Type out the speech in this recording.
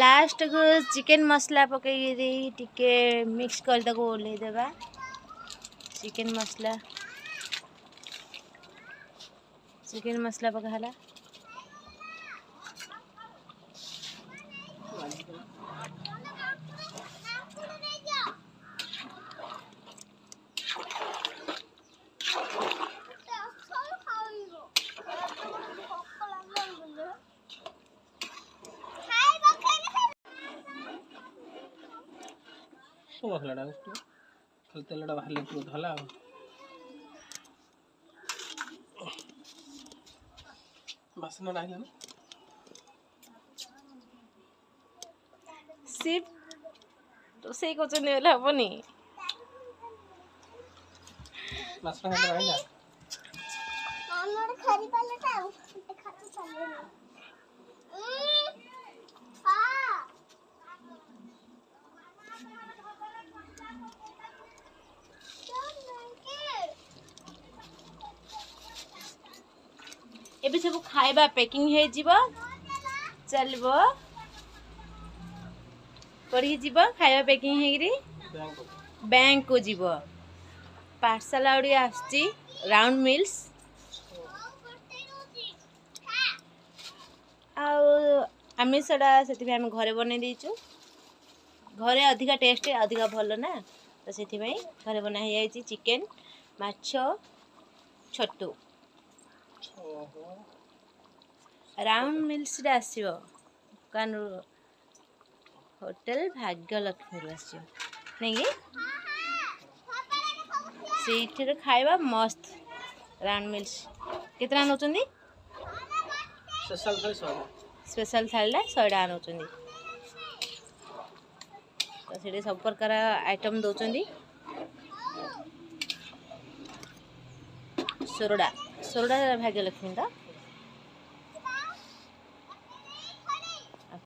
Last को chicken मसला पकईरी टिके मिक्स कर दको ओल्हे देबा। चिकन मसला पकाला। मसलाटा खाली तेलटा बाहर धला बासना आइला ना सिर्फ रोषेई कर हेनी बासना खाली आइला एबे सब खाइबा पैकिंग हे जीवो चलबो करी जीवो खाइबा पैकिंग हेगिरी बैंक को जीवो पार्सल आउडी आछी राउंड मिल्स आम सेटा से आम घरे बन देचु घरे अधिका टेस्ट अधिका भल ना तो से घरे बना चिकेन माछ छतु राउंड मिल्स आसो दुकान होटल भाग्यलक्ष्मी आसो नहीं से खाइबा मस्त राउंड मिल्स कितना नौ स्पेशल थाली 100 टाका नौ तो से सब प्रकार आइटम दौरान सोरडा भाग्यलक्ष्मी तो